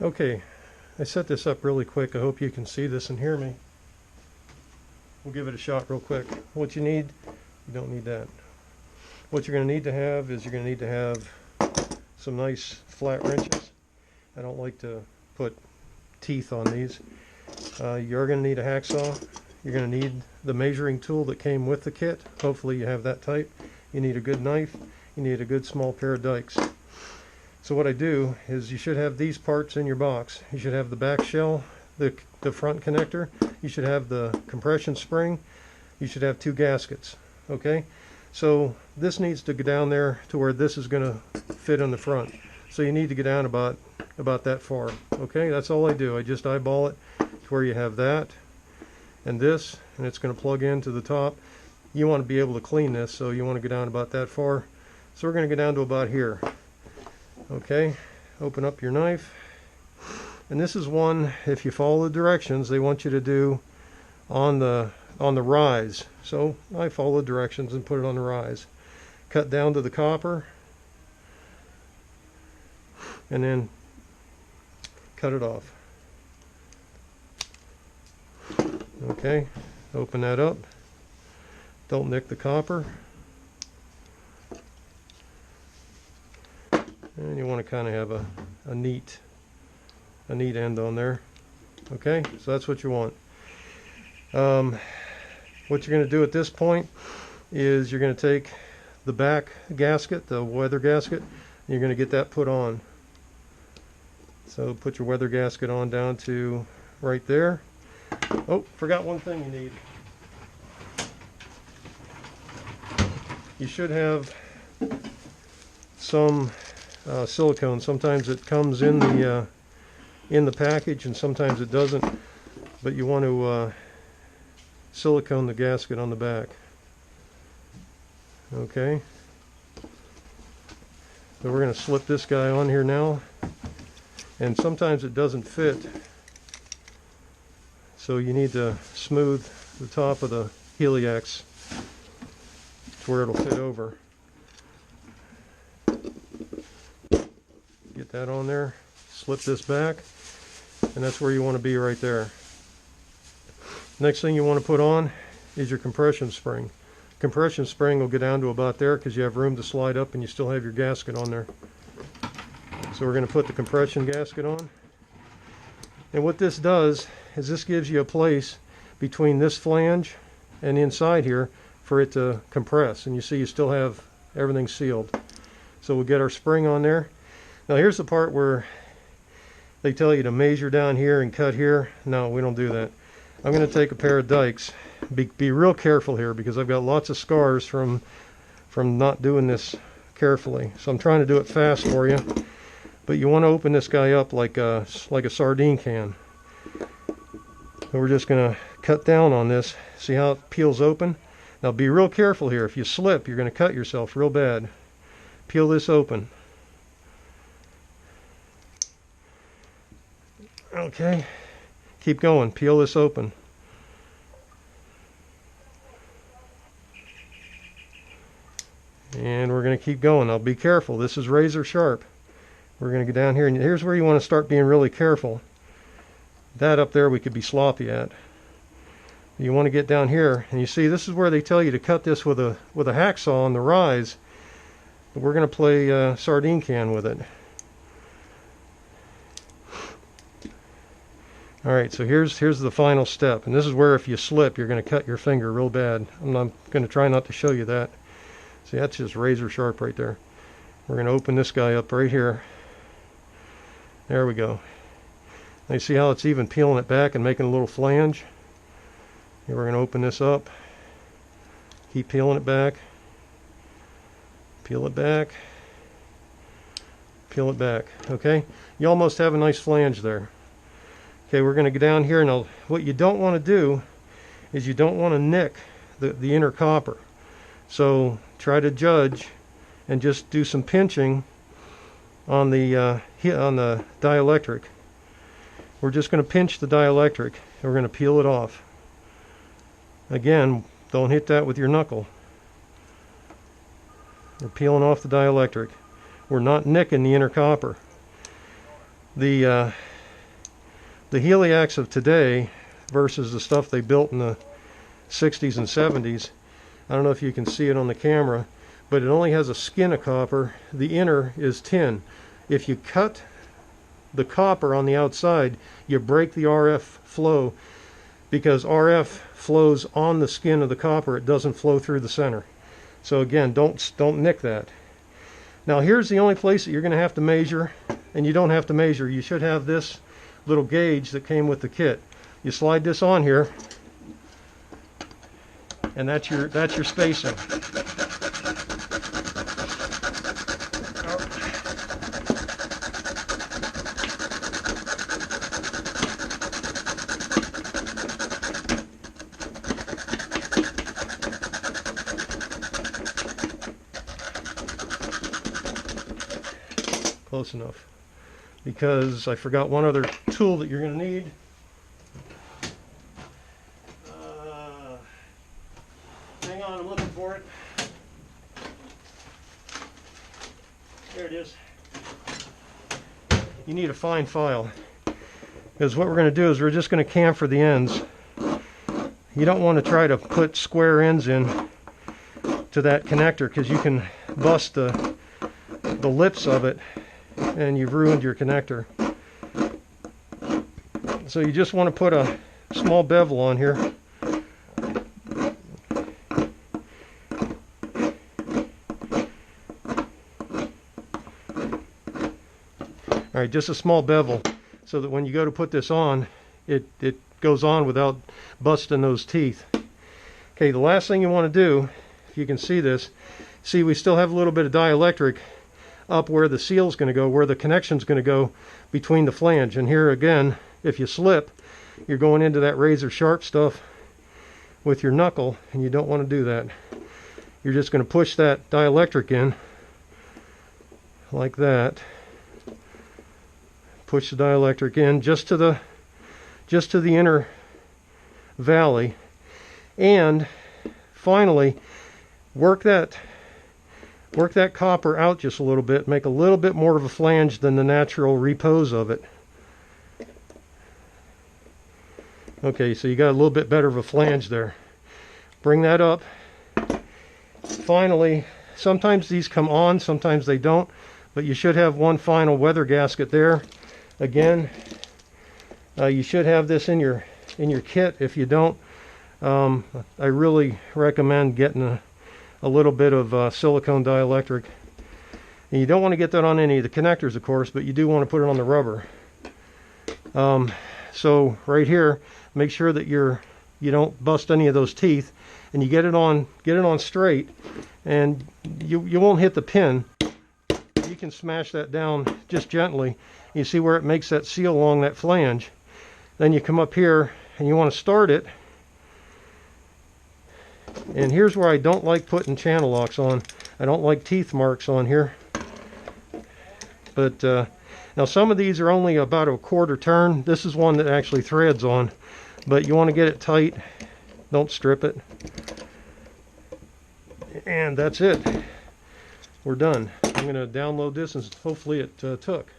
Okay, I set this up really quick. I hope you can see this and hear me. We'll give it a shot real quick. What you need, you don't need that. What you're going to need to have is you're going to need to have some nice flat wrenches. I don't like to put teeth on these. You're going to need a hacksaw. You're going to need the measuring tool that came with the kit. Hopefully you have that type. You need a good knife. You need a good small pair of dikes. So what I do is you should have these parts in your box. You should have the back shell, the front connector. You should have the compression spring. You should have 2 gaskets. Okay? So this needs to go down there to where this is going to fit on the front. So you need to get down about that far. Okay? That's all I do. I just eyeball it to where you have that and this, and it's going to plug into the top. You want to be able to clean this, so you want to go down about that far. So we're going to go down to about here. Okay, open up your knife, and this is one, if you follow the directions, they want you to do on the rise. So I follow the directions and put it on the rise. Cut down to the copper, and then cut it off. Okay, open that up. Don't nick the copper. And you want to kind of have a neat end on there. Okay, so that's what you want. What you're going to do at this point is you're going to take the back gasket, the weather gasket, and you're going to get that put on. So put your weather gasket on down to right there. Oh, forgot one thing you need. You should have some silicone. Sometimes it comes in the package and sometimes it doesn't, but you want to silicone the gasket on the back. Okay, so we're going to slip this guy on here now, and sometimes it doesn't fit, so you need to smooth the top of the Heliax to where it'll fit over. Get that on there, slip this back, and that's where you want to be right there. Next thing you want to put on is your compression spring. Compression spring will go down to about there because you have room to slide up and you still have your gasket on there. So we're going to put the compression gasket on. And what this does is this gives you a place between this flange and inside here for it to compress. And you see you still have everything sealed. So we'll get our spring on there. Now here's the part where they tell you to measure down here and cut here. No, we don't do that. I'm going to take a pair of dikes. Be real careful here because I've got lots of scars from not doing this carefully. So I'm trying to do it fast for you. But you want to open this guy up like a sardine can. So we're just going to cut down on this. See how it peels open? Now be real careful here. If you slip, you're going to cut yourself real bad. Peel this open. Okay, keep going. Peel this open. And we're going to keep going. Now be careful. This is razor sharp. We're going to go down here, and here's where you want to start being really careful. That up there we could be sloppy at. You want to get down here, and you see this is where they tell you to cut this with a hacksaw on the rise. But we're going to play sardine can with it. Alright, so here's the final step, and this is where if you slip you're going to cut your finger real bad. I'm going to try not to show you that. See, that's just razor sharp right there. We're going to open this guy up right here. There we go. Now you see how it's even peeling it back and making a little flange? Here we're going to open this up. Keep peeling it back. Peel it back. Peel it back. Okay? You almost have a nice flange there. Okay, we're going to go down here. Now, what you don't want to do is you don't want to nick the inner copper. So try to judge and just do some pinching on the dielectric. We're just going to pinch the dielectric and we're going to peel it off. Again, don't hit that with your knuckle. We're peeling off the dielectric. We're not nicking the inner copper. The the Heliax of today versus the stuff they built in the 60s and 70s, I don't know if you can see it on the camera, but it only has a skin of copper. The inner is tin. If you cut the copper on the outside, you break the RF flow, because RF flows on the skin of the copper. It doesn't flow through the center. So again, don't nick that. Now here's the only place that you're going to have to measure, and you don't have to measure. You should have this little gauge that came with the kit. You slide this on here, and that's your spacing. Close enough, because I forgot one other tool that you're going to need. Hang on, I'm looking for it. There it is. You need a fine file, because what we're going to do is we're just going to chamfer the ends. You don't want to try to put square ends in to that connector, because you can bust the lips of it and you've ruined your connector. So you just want to put a small bevel on here. Alright, just a small bevel, so that when you go to put this on, it goes on without busting those teeth. Okay, the last thing you want to do, if you can see this, see we still have a little bit of dielectric up where the seal's going to go, where the connection's going to go between the flange. And here again, if you slip, you're going into that razor sharp stuff with your knuckle, and you don't want to do that. You're just going to push that dielectric in like that. Push the dielectric in just to the inner valley, and finally work that copper out just a little bit, make a little bit more of a flange than the natural repose of it. Okay, so you got a little bit better of a flange there. Bring that up. Finally, sometimes these come on, sometimes they don't, but you should have one final weather gasket there. Again, you should have this in your kit. If you don't, I really recommend getting a little bit of silicone dielectric. And you don't want to get that on any of the connectors, of course, but you do want to put it on the rubber. So right here, make sure that you don't bust any of those teeth, and you get it on straight, and you won't hit the pin. You can smash that down just gently. You see where it makes that seal along that flange. Then you come up here and you want to start it. And here's where I don't like putting channel locks on. I don't like teeth marks on here. But now some of these are only about a quarter turn. This is one that actually threads on. But you want to get it tight. Don't strip it. And that's it. We're done. I'm going to download this, and hopefully it took.